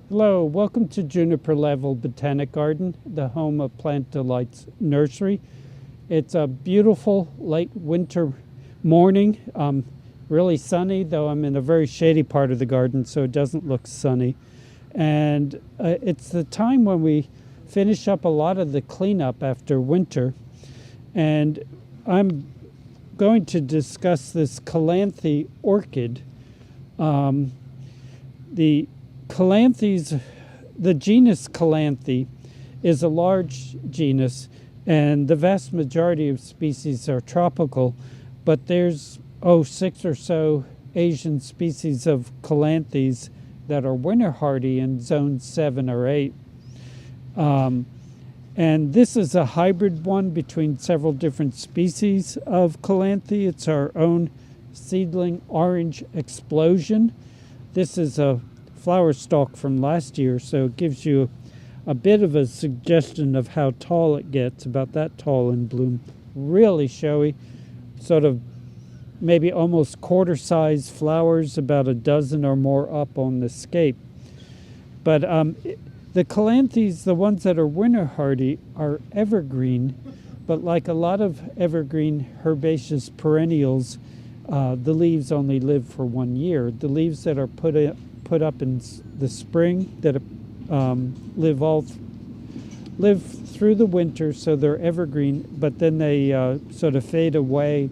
Hello, welcome to Juniper Level Botanic Garden, the home of Plant Delights Nursery. It's a beautiful late winter morning, really sunny, though I'm in a very shady part of the garden, so it doesn't look sunny. And it's the time when we finish up a lot of the cleanup after winter. And I'm going to discuss this Calanthe orchid. The Calanthes, the genus Calanthe is a large genus, and the vast majority of species are tropical, but there's 6 or so Asian species of Calanthes that are winter hardy in zone 7 or 8. And this is a hybrid one between several different species of Calanthe. It's our own seedling orange explosion. This is a flower stalk from last year, so it gives you a bit of a suggestion of how tall it gets, about that tall in bloom. Really showy, sort of maybe almost quarter size flowers, about a dozen or more up on the scape. But the Calanthes, the ones that are winter hardy, are evergreen, but like a lot of evergreen herbaceous perennials, the leaves only live for 1 year. The leaves that are put up in the spring that live through the winter, so they're evergreen, but then they sort of fade away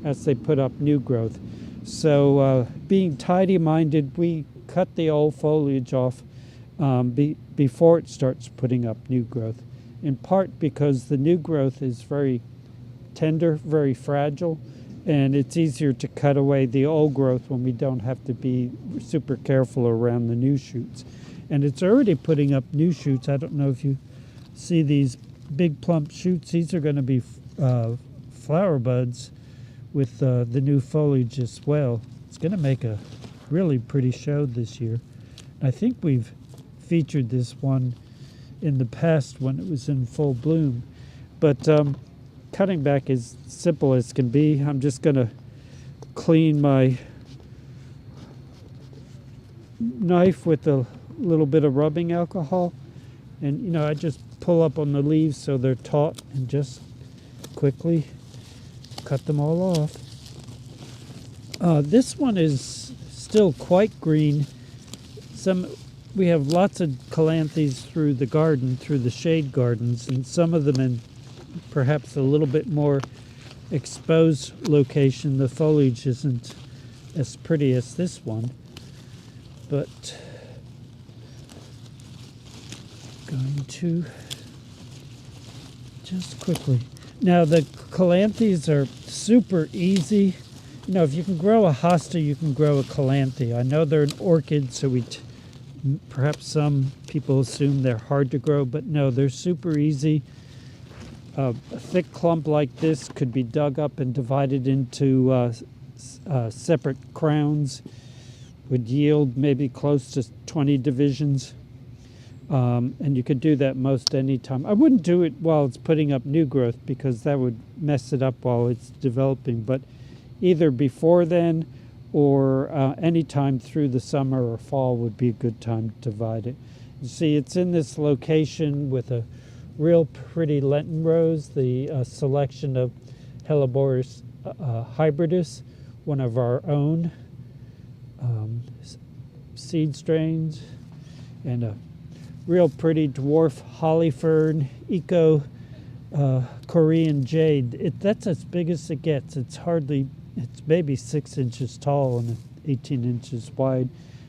as they put up new growth. So being tidy-minded, we cut the old foliage off before it starts putting up new growth, in part because the new growth is very tender, very fragile, and it's easier to cut away the old growth when we don't have to be super careful around the new shoots. And it's already putting up new shoots. I don't know if you see these big plump shoots. These are going to be flower buds with the new foliage as well. It's going to make a really pretty show this year. I think we've featured this one in the past when it was in full bloom. But cutting back is simple as can be. I'm just going to clean my knife with a little bit of rubbing alcohol, and I just pull up on the leaves so they're taut and just quickly cut them all off. This one is still quite green. We have lots of Calanthes through the garden, through the shade gardens, and some of them in perhaps a little bit more exposed location. The foliage isn't as pretty as this one, but going to just quickly. Now the Calanthes are super easy. If you can grow a hosta, you can grow a Calanthe. I know they're an orchid, so perhaps some people assume they're hard to grow, but no, they're super easy. A thick clump like this could be dug up and divided into separate crowns, would yield maybe close to 20 divisions. And you could do that most any time. I wouldn't do it while it's putting up new growth because that would mess it up while it's developing, but either before then or any time through the summer or fall would be a good time to divide it. You see, it's in this location with a real pretty Lenten rose, the selection of Helleborus hybridus, one of our own seed strains, and a real pretty dwarf holly fern, eco Korean jade. That's as big as it gets. It's maybe 6 inches tall and 18 inches wide,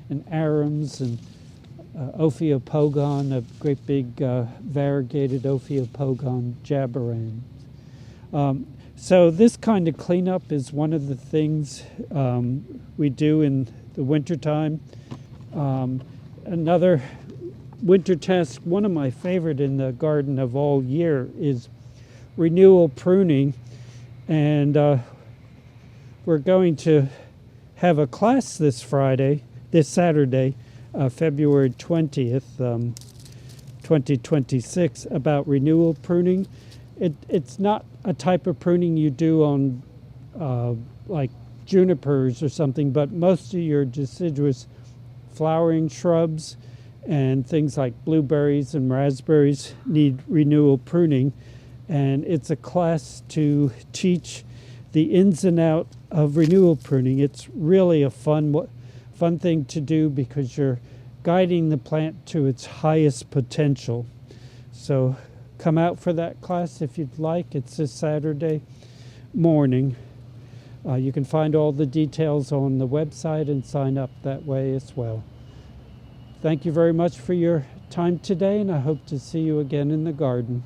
and arums and Ophiopogon, a great big variegated Ophiopogon jabarand. So this kind of cleanup is one of the things we do in the wintertime. Another winter task, one of my favorite in the garden of all year, is renewal pruning. And we're going to have a class this Saturday, February 20th, 2026, about renewal pruning. It's not a type of pruning you do on like junipers or something, but most of your deciduous flowering shrubs and things like blueberries and raspberries need renewal pruning. And it's a class to teach the ins and outs of renewal pruning. It's really a fun thing to do because you're guiding the plant to its highest potential. So come out for that class if you'd like. It's this Saturday morning. You can find all the details on the website and sign up that way as well. Thank you very much for your time today, and I hope to see you again in the garden.